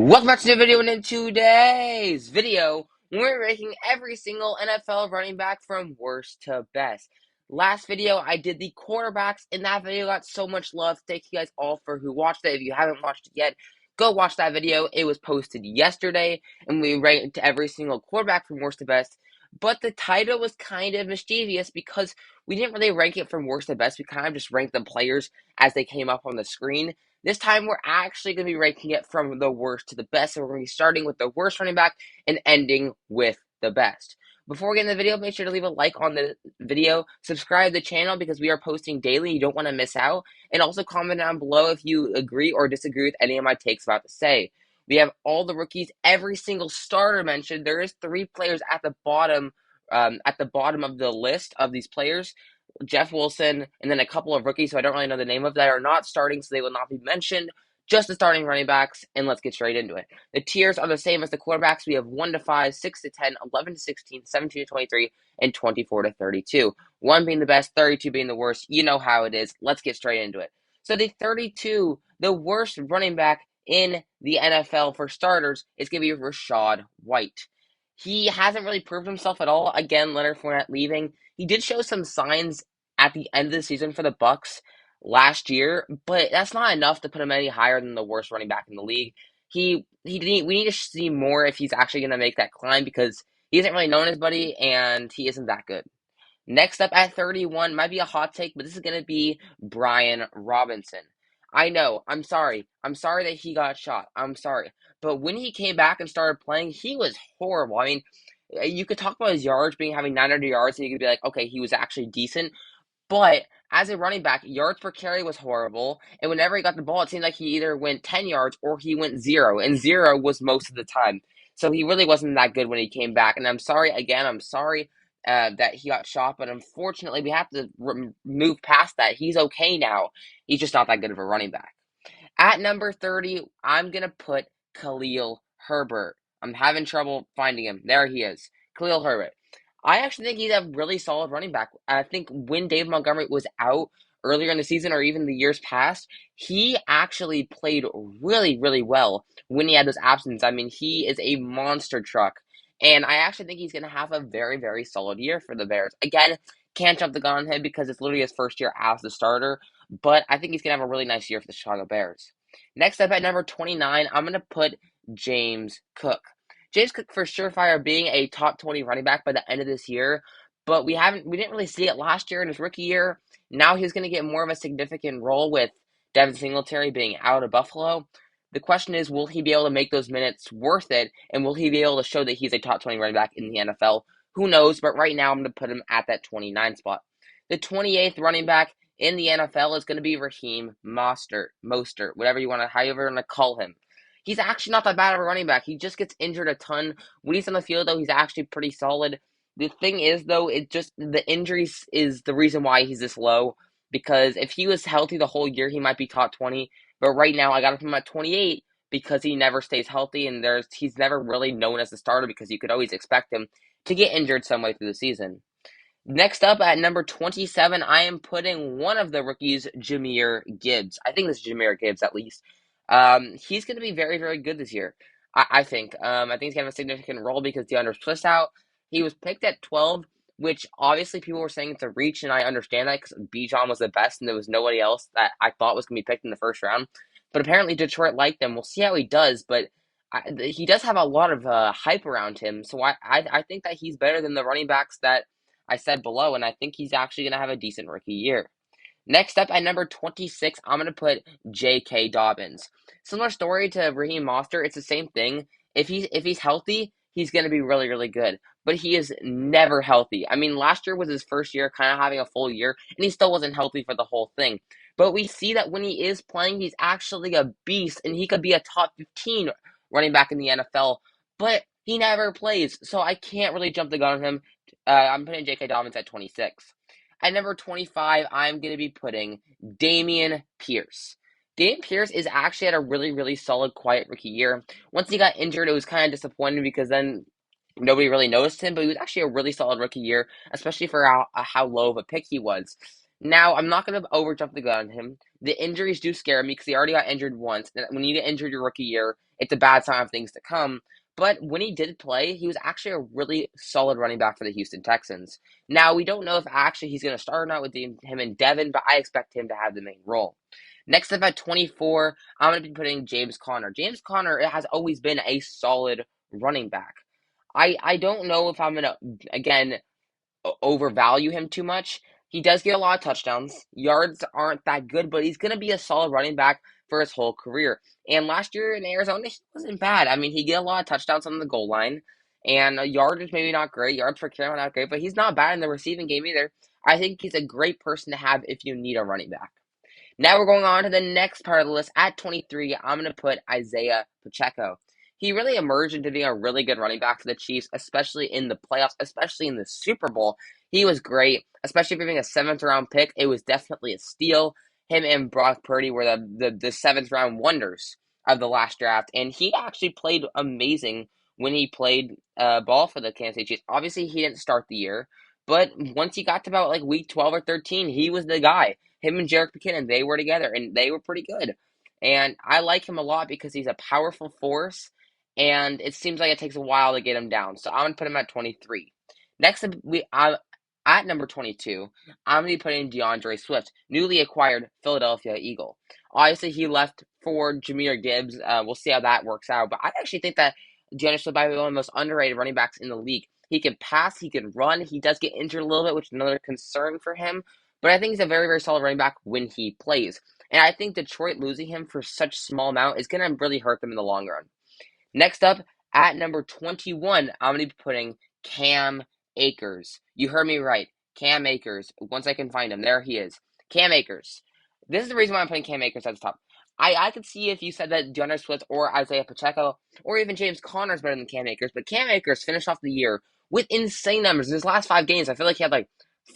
Welcome back to the video, and in today's video, we're ranking every single NFL running back from worst to best. Last video, I did the quarterbacks, and that video got so much love. Thank you guys all for who watched it. If you haven't watched it yet, go watch that video. It was posted yesterday, and we ranked every single quarterback from worst to best. But the title was kind of mischievous because we didn't really rank it from worst to best. We kind of just ranked the players as they came up on the screen. This time, we're actually going to be ranking it from the worst to the best. So we're going to be starting with the worst running back and ending with the best. Before we get in the video, make sure to leave a like on the video, subscribe to the channel because we are posting daily. You don't want to miss out. And also comment down below if you agree or disagree with any of my takes about to say. We have all the rookies, every single starter mentioned. There is 3 players at the bottom of the list of these players. Jeff Wilson, and then a couple of rookies who I don't really know the name of that are not starting, so they will not be mentioned. Just the starting running backs, and let's get straight into it. The tiers are the same as the quarterbacks. We have 1 to 5, 6 to 10, 11 to 16, 17 to 23, and 24 to 32. 1 being the best, 32 being the worst. You know how it is. Let's get straight into it. So the 32, the worst running back in the NFL for starters, is going to be Rachaad White. He hasn't really proved himself at all. Again, Leonard Fournette leaving. He did show some signs at the end of the season for the Bucs last year, but that's not enough to put him any higher than the worst running back in the league. We need to see more if he's actually going to make that climb because he isn't really known as Buddy and he isn't that good. Next up at 31 might be a hot take, but this is going to be Brian Robinson. I know. I'm sorry. I'm sorry that he got shot. I'm sorry. But when he came back and started playing, he was horrible. I mean, you could talk about his yards having 900 yards, and you could be like, okay, he was actually decent. But as a running back, yards per carry was horrible. And whenever he got the ball, it seemed like he either went 10 yards or he went 0. And 0 was most of the time. So he really wasn't that good when he came back. And I'm sorry, that he got shot. But unfortunately, we have to move past that. He's okay now. He's just not that good of a running back. At number 30, I'm going to put Khalil Herbert. I'm having trouble finding him. There he is. Khalil Herbert. I actually think he's a really solid running back. I think when Dave Montgomery was out earlier in the season or even the years past, he actually played really, really well when he had those absences. I mean, he is a monster truck. And I actually think he's going to have a very, very solid year for the Bears. Again, can't jump the gun on him because it's literally his first year as the starter, but I think he's going to have a really nice year for the Chicago Bears. Next up at number 29, I'm going to put James Cook. James Cook for surefire being a top 20 running back by the end of this year, but we didn't really see it last year in his rookie year. Now he's going to get more of a significant role with Devin Singletary being out of Buffalo. The question is, will he be able to make those minutes worth it, and will he be able to show that he's a top 20 running back in the NFL? Who knows, but right now I'm going to put him at that 29 spot. The 28th running back in the NFL is going to be Raheem Mostert, however you want to call him. He's actually not that bad of a running back. He just gets injured a ton. When he's on the field, though, he's actually pretty solid. The thing is, though, the injuries is the reason why he's this low. Because if he was healthy the whole year, he might be top 20. But right now, I got him at 28 because he never stays healthy, and he's never really known as a starter because you could always expect him to get injured some way through the season. Next up at number 27, I am putting one of the rookies, Jahmyr Gibbs. I think this is Jahmyr Gibbs at least. He's going to be very, very good this year. I think. I think he's going to have a significant role because DeAndre Swift's out. He was picked at 12, which obviously people were saying it's a reach, and I understand that because Bijan was the best, and there was nobody else that I thought was going to be picked in the first round. But apparently Detroit liked him. We'll see how he does, but he does have a lot of hype around him, so I think that he's better than the running backs that I said below, and I think he's actually going to have a decent rookie year. Next up at number 26, I'm going to put J.K. Dobbins. Similar story to Raheem Mostert. It's the same thing. If he's healthy, he's going to be really, really good. But he is never healthy. I mean, last year was his first year kind of having a full year, and he still wasn't healthy for the whole thing. But we see that when he is playing, he's actually a beast, and he could be a top 15 running back in the NFL. But he never plays, so I can't really jump the gun on him. I'm putting J.K. Dobbins at 26. At number 25, I'm going to be putting Dameon Pierce. Dameon Pierce is actually at a really, really solid, quiet rookie year. Once he got injured, it was kind of disappointing because then nobody really noticed him, but he was actually a really solid rookie year, especially for how low of a pick he was. Now, I'm not going to overjump the gun on him. The injuries do scare me because he already got injured once. And when you get injured your rookie year, it's a bad sign of things to come. But when he did play, he was actually a really solid running back for the Houston Texans. Now, we don't know if actually he's going to start or not with him and Devin, but I expect him to have the main role. Next up at 24, I'm going to be putting James Conner. James Conner has always been a solid running back. I don't know if I'm going to, again, overvalue him too much. He does get a lot of touchdowns. Yards aren't that good, but he's going to be a solid running back for his whole career. And last year in Arizona, he wasn't bad. I mean, he get a lot of touchdowns on the goal line, and yardage maybe not great. Yards per carry not great, but he's not bad in the receiving game either. I think he's a great person to have if you need a running back. Now we're going on to the next part of the list. At 23, I'm going to put Isaiah Pacheco. He really emerged into being a really good running back for the Chiefs, especially in the playoffs, especially in the Super Bowl. He was great, especially for being a seventh round pick. It was definitely a steal. Him and Brock Purdy were the seventh round wonders of the last draft, and he actually played amazing when he played ball for the Kansas City Chiefs. Obviously, he didn't start the year, but once he got to about like week 12 or 13, he was the guy. Him and Jerick McKinnon, they were together, and they were pretty good. And I like him a lot because he's a powerful force, and it seems like it takes a while to get him down. So I'm going to put him at 23. Next, at number 22, I'm going to be putting DeAndre Swift, newly acquired Philadelphia Eagle. Obviously, he left for Jahmyr Gibbs. We'll see how that works out. But I actually think that DeAndre Swift might be one of the most underrated running backs in the league. He can pass, he can run. He does get injured a little bit, which is another concern for him. But I think he's a very, very solid running back when he plays. And I think Detroit losing him for such small amount is going to really hurt them in the long run. Next up, at number 21, I'm going to be putting Cam Akers. You heard me right. Cam Akers. Once I can find him, there he is. Cam Akers. This is the reason why I'm putting Cam Akers at the top. I could see if you said that DeAndre Swift or Isaiah Pacheco or even James Conner is better than Cam Akers, but Cam Akers finished off the year with insane numbers. In his last 5 games, I feel like he had like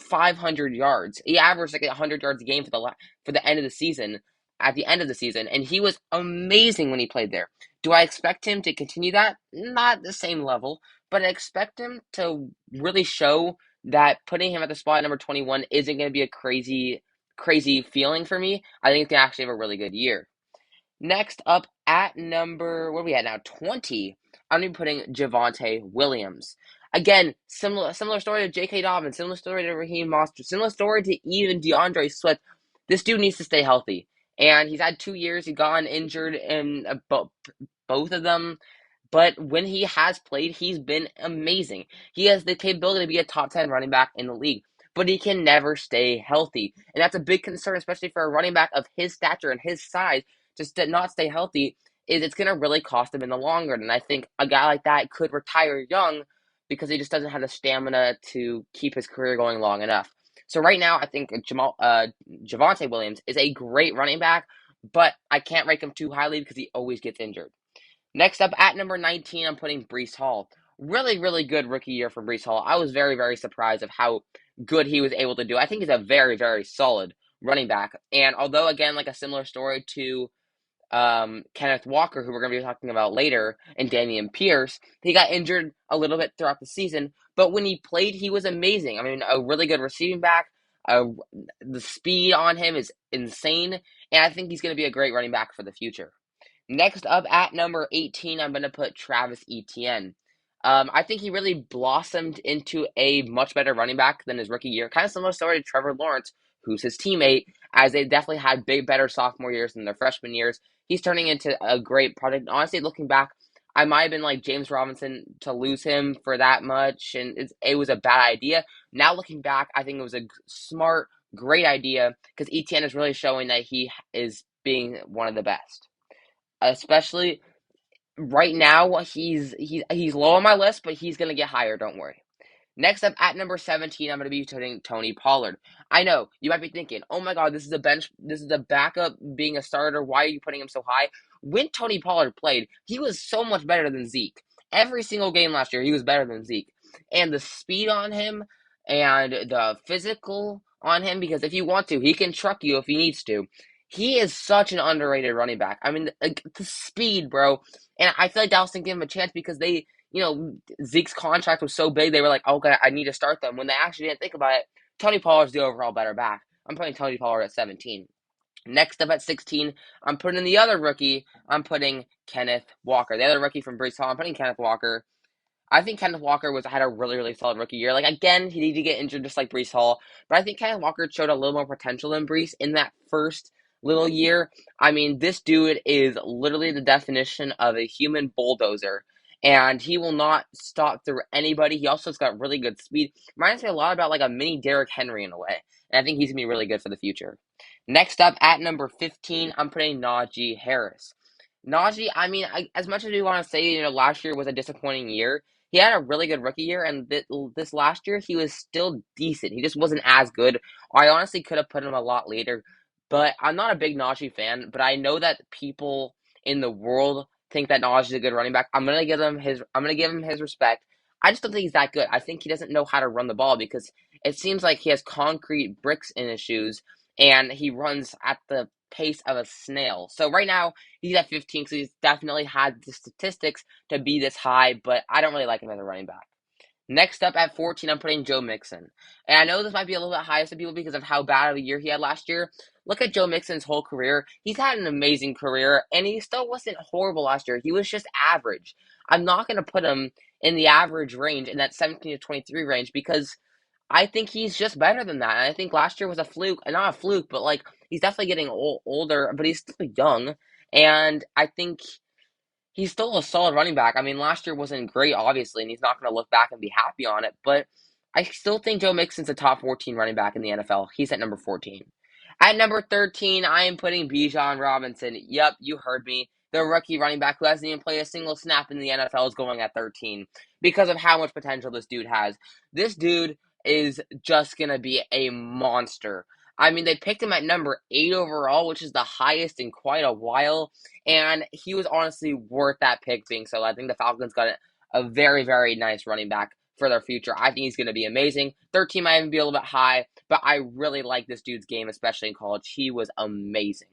500 yards. He averaged like 100 yards a game for the end of the season. At the end of the season, and he was amazing when he played there. Do I expect him to continue that? Not the same level, but I expect him to really show that putting him at the spot number 21 isn't going to be a crazy, crazy feeling for me. I think he's going to actually have a really good year. Next up at number, what are we at now? 20. I'm going to be putting Javonte Williams. Again, similar story to J.K. Dobbins, similar story to Raheem Mostert, similar story to even DeAndre Swift. This dude needs to stay healthy. And he's had 2 years. He's gone injured in both of them. But when he has played, he's been amazing. He has the capability to be a top 10 running back in the league, but he can never stay healthy. And that's a big concern, especially for a running back of his stature and his size. Just to not stay healthy is it's going to really cost him in the long run. And I think a guy like that could retire young because he just doesn't have the stamina to keep his career going long enough. So right now, I think Javonte Williams is a great running back, but I can't rank him too highly because he always gets injured. Next up at number 19, I'm putting Breece Hall. Really, really good rookie year for Breece Hall. I was very, very surprised of how good he was able to do. I think he's a very, very solid running back. And although, again, like a similar story to Kenneth Walker, who we're going to be talking about later, and Dameon Pierce, he got injured a little bit throughout the season. But when he played, he was amazing. I mean, a really good receiving back. The speed on him is insane. And I think he's going to be a great running back for the future. Next up at number 18, I'm going to put Travis Etienne. I think he really blossomed into a much better running back than his rookie year. Kind of similar story to Trevor Lawrence, who's his teammate, as they definitely had better sophomore years than their freshman years. He's turning into a great product. Honestly, looking back, I might have been like James Robinson to lose him for that much, and it was a bad idea. Now looking back, I think it was a smart, great idea because Etienne is really showing that he is being one of the best. Especially right now, he's low on my list, but he's gonna get higher. Don't worry. Next up at number 17, I'm going to be putting Tony Pollard. I know, you might be thinking, oh my god, this is a backup being a starter. Why are you putting him so high? When Tony Pollard played, he was so much better than Zeke. Every single game last year, he was better than Zeke. And the speed on him and the physical on him, because if you want to, he can truck you if he needs to. He is such an underrated running back. I mean, like, the speed, bro. And I feel like Dallas didn't give him a chance because Zeke's contract was so big, they were like, okay, I need to start them. When they actually didn't think about it, Tony Pollard's the overall better back. I'm putting Tony Pollard at 17. Next up at 16, I'm putting the other rookie. I'm putting Kenneth Walker. The other rookie from Brees Hall, I'm putting Kenneth Walker. I think Kenneth Walker had a really, really solid rookie year. Like, again, he did get injured just like Brees Hall, but I think Kenneth Walker showed a little more potential than Brees in that first little year. I mean, this dude is literally the definition of a human bulldozer, and he will not stop through anybody. He also has got really good speed. Reminds me a lot about like a mini Derrick Henry in a way, and I think he's gonna be really good for the future. Next up at number 15, I'm putting Najee Harris. Najee, I mean, as much as we want to say, last year was a disappointing year, he had a really good rookie year, and this last year he was still decent. He just wasn't as good. I honestly could have put him a lot later, but I'm not a big Najee fan. But I know that people in the world think that Najee is a good running back. I'm gonna give him his respect. I just don't think he's that good. I think he doesn't know how to run the ball because it seems like he has concrete bricks in his shoes, and he runs at the pace of a snail. So right now he's at 15, so he's definitely had the statistics to be this high, but I don't really like him as a running back. Next up at 14, I'm putting Joe Mixon. And I know this might be a little bit high to people because of how bad of a year he had last year. Look at Joe Mixon's whole career. He's had an amazing career, and he still wasn't horrible last year. He was just average. I'm not going to put him in the average range, in that 17 to 23 range, because I think he's just better than that. And I think last year was a fluke, not a fluke, but like he's definitely getting older, but he's still young. And I think he's still a solid running back. I mean, last year wasn't great, obviously, and he's not going to look back and be happy on it. But I still think Joe Mixon's a top 14 running back in the NFL. He's at number 14. At number 13, I am putting Bijan Robinson. Yep, you heard me. The rookie running back who hasn't even played a single snap in the NFL is going at 13 because of how much potential this dude has. This dude is just going to be a monster. I mean, they picked him at number 8 overall, which is the highest in quite a while, and he was honestly worth that pick being so. I think the Falcons got a very, very nice running back for their future. I think he's going to be amazing. 13 might even be a little bit high, but I really like this dude's game, especially in college. He was amazing.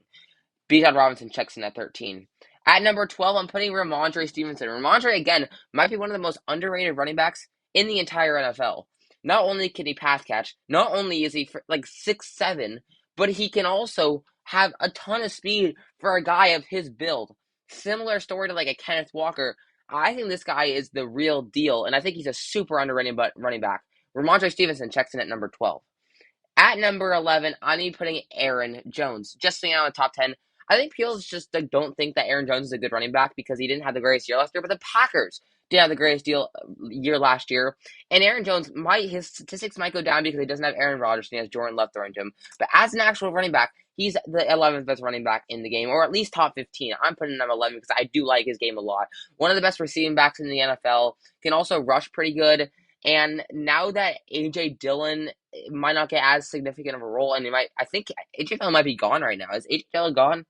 Bijan Robinson checks in at 13. At number 12, I'm putting Rhamondre Stevenson. Rhamondre, again, might be one of the most underrated running backs in the entire NFL. Not only can he pass catch, not only is he like 6'7", but he can also have a ton of speed for a guy of his build. Similar story to like a Kenneth Walker. I think this guy is the real deal, and I think he's a super underrated running back. Rhamondre Stevenson checks in at number 12. At number 11, I'm putting Aaron Jones. Just so you know, in the top 10, I think people just don't think that Aaron Jones is a good running back because he didn't have the greatest year last year, but the Packers did have the greatest year last year. And Aaron Jones, his statistics might go down because he doesn't have Aaron Rodgers and he has Jordan Love throwing to him. But as an actual running back, he's the 11th best running back in the game, or at least top 15. I'm putting him 11 because I do like his game a lot. One of the best receiving backs in the NFL, can also rush pretty good. And now that A.J. Dillon might not get as significant of a role, and I think A.J. Dillon might be gone right now. Is A.J. Dillon gone?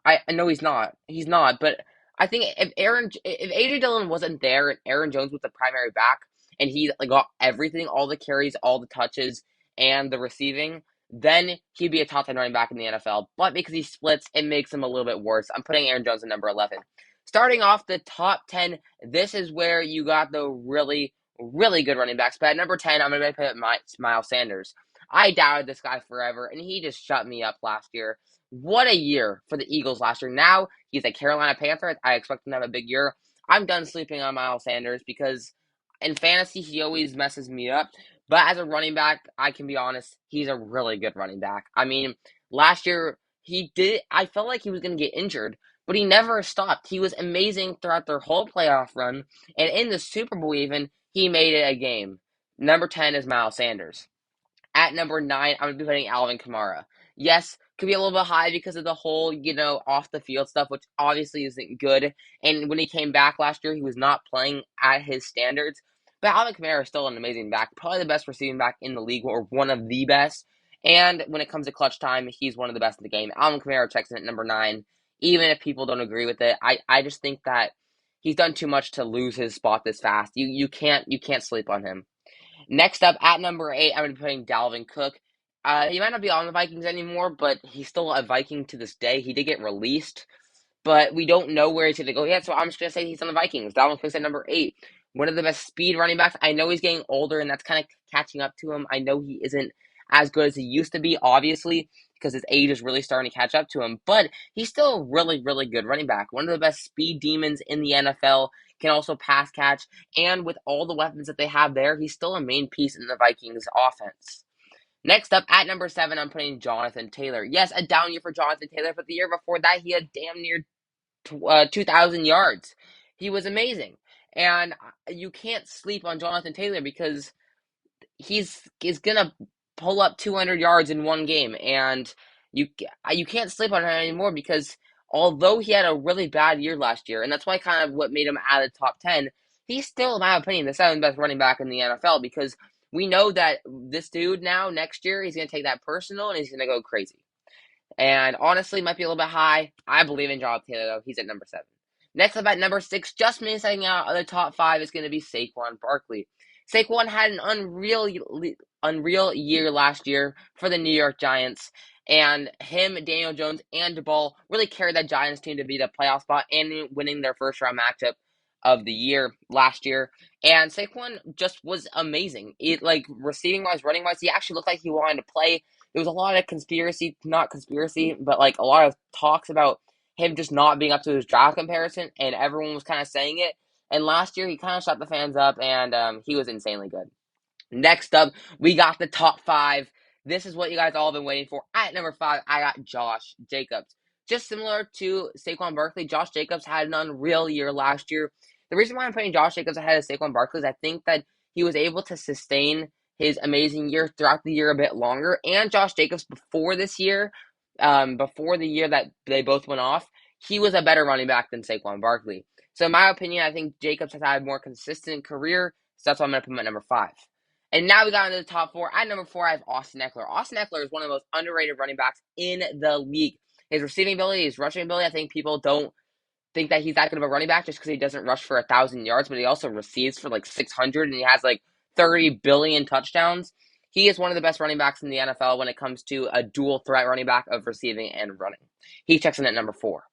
I know he's not. He's not. But I think if A.J. Dillon wasn't there and Aaron Jones was the primary back, and he like got everything, all the carries, all the touches, and the receiving, then he'd be a top 10 running back in the NFL. But because he splits, it makes him a little bit worse. I'm putting Aaron Jones at number 11. Starting off the top 10, this is where you got the really, really good running backs. But at number 10, I'm going to put Miles Sanders. I doubted this guy forever, and he just shut me up last year. What a year for the Eagles last year. Now he's a Carolina Panther. I expect him to have a big year. I'm done sleeping on Miles Sanders because in fantasy he always messes me up. But as a running back, I can be honest, he's a really good running back. I mean, last year I felt like he was going to get injured, but he never stopped. He was amazing throughout their whole playoff run, and in the Super Bowl even, he made it a game. Number 10 is Miles Sanders. At number 9, I'm going to be putting Alvin Kamara. Yes, could be a little bit high because of the whole, off the field stuff, which obviously isn't good. And when he came back last year, he was not playing at his standards. But Alvin Kamara is still an amazing back, probably the best receiving back in the league, or one of the best. And when it comes to clutch time, he's one of the best in the game. Alvin Kamara checks in at number 9, even if people don't agree with it. I just think that he's done too much to lose his spot this fast. You can't sleep on him. Next up, at number 8, I'm going to be putting Dalvin Cook. He might not be on the Vikings anymore, but he's still a Viking to this day. He did get released, but we don't know where he's going to go yet, so I'm just going to say he's on the Vikings. Dalvin Cook's at number 8. One of the best speed running backs. I know he's getting older, and that's kind of catching up to him. I know he isn't as good as he used to be, obviously, because his age is really starting to catch up to him. But he's still a really, really good running back. One of the best speed demons in the NFL, can also pass catch, and with all the weapons that they have there, he's still a main piece in the Vikings offense. Next up, at number 7, I'm putting Jonathan Taylor. Yes, a down year for Jonathan Taylor, but the year before that, he had damn near 2,000 yards. He was amazing. And you can't sleep on Jonathan Taylor because he's gonna pull up 200 yards in one game, and you can't sleep on him anymore because although he had a really bad year last year, and that's why kind of what made him out of the top 10, he's still, in my opinion, the 7th best running back in the NFL because we know that this dude now next year he's gonna take that personal and he's gonna go crazy. And honestly, might be a little bit high. I believe in Jonathan Taylor, though. He's at number 7. Next up at number 6, just missing out of the top 5 is going to be Saquon Barkley. Saquon had an unreal year last year for the New York Giants. And him, Daniel Jones, and DeBall really carried that Giants team to be the playoff spot and winning their first round matchup of the year last year. And Saquon just was amazing. Like receiving wise, running wise, he actually looked like he wanted to play. There was a lot of not conspiracy, but like a lot of talks about him just not being up to his draft comparison, and everyone was kind of saying it. And last year, he kind of shut the fans up, and he was insanely good. Next up, we got the top 5. This is what you guys all have been waiting for. At number 5, I got Josh Jacobs. Just similar to Saquon Barkley, Josh Jacobs had an unreal year last year. The reason why I'm putting Josh Jacobs ahead of Saquon Barkley is I think that he was able to sustain his amazing year throughout the year a bit longer. And Josh Jacobs, before this year, before the year that they both went off, he was a better running back than Saquon Barkley. So in my opinion, I think Jacobs has had a more consistent career, so that's why I'm going to put him at number 5. And now we got into the top 4. At number 4, I have Austin Ekeler. Austin Ekeler is one of the most underrated running backs in the league. His receiving ability, his rushing ability, I think people don't think that he's that good of a running back just because he doesn't rush for 1,000 yards, but he also receives for like 600, and he has like 30 billion touchdowns. He is one of the best running backs in the NFL when it comes to a dual threat running back of receiving and running. He checks in at number 4.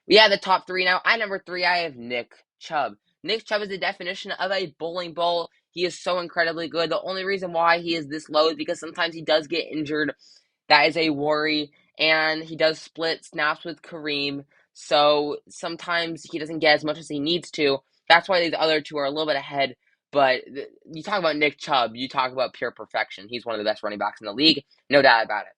We have the top 3 now. At number 3, I have Nick Chubb. Nick Chubb is the definition of a bowling ball. He is so incredibly good. The only reason why he is this low is because sometimes he does get injured. That is a worry. And he does split snaps with Kareem. So sometimes he doesn't get as much as he needs to. That's why these other two are a little bit ahead. But you talk about Nick Chubb, you talk about pure perfection. He's one of the best running backs in the league. No doubt about it.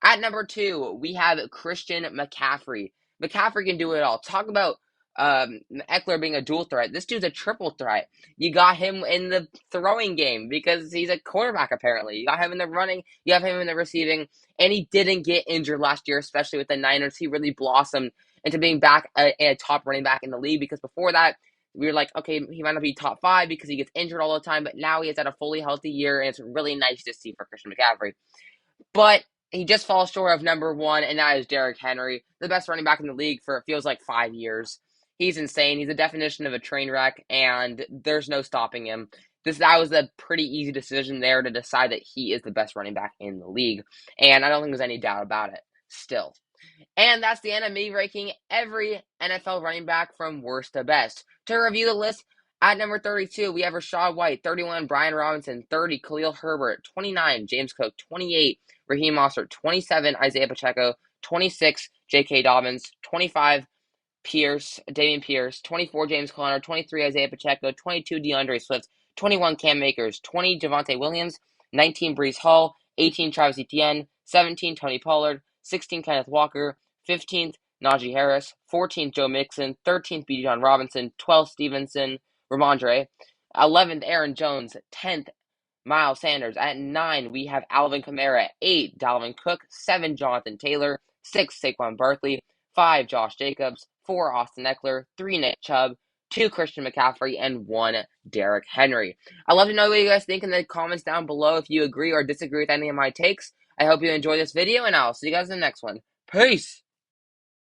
At number 2, we have Christian McCaffrey. McCaffrey can do it all. Talk about Ekeler being a dual threat. This dude's a triple threat. You got him in the throwing game because he's a quarterback, apparently. You got him in the running. You have him in the receiving. And he didn't get injured last year, especially with the Niners. He really blossomed into being back a top running back in the league because before that, we were like, okay, he might not be top 5 because he gets injured all the time, but now he has had a fully healthy year, and it's really nice to see for Christian McCaffrey. But he just falls short of number 1, and that is Derrick Henry, the best running back in the league for it feels like 5 years. He's insane. He's the definition of a train wreck, and there's no stopping him. That was a pretty easy decision there to decide that he is the best running back in the league, and I don't think there's any doubt about it still. And that's the end of me ranking every NFL running back from worst to best. To review the list, at number 32, we have Rachaad White, 31, Brian Robinson, 30, Khalil Herbert, 29, James Cook, 28, Raheem Mostert, 27, Isaiah Pacheco, 26, J.K. Dobbins, 25, Dameon Pierce, 24, James Conner, 23, Isaiah Pacheco, 22, DeAndre Swift, 21, Cam Akers, 20, Javonte Williams, 19, Breece Hall, 18, Travis Etienne, 17, Tony Pollard, 16, Kenneth Walker, 15th, Najee Harris, 14th, Joe Mixon, 13th, Bijan Robinson, 12th, Stevenson, Ramondre, 11th, Aaron Jones, 10th, Miles Sanders. At 9, we have Alvin Kamara. 8, Dalvin Cook. 7, Jonathan Taylor. 6, Saquon Barkley. 5, Josh Jacobs. 4, Austin Ekeler. 3, Nick Chubb. 2, Christian McCaffrey. And 1, Derrick Henry. I'd love to know what you guys think in the comments down below if you agree or disagree with any of my takes. I hope you enjoyed this video, and I'll see you guys in the next one. Peace!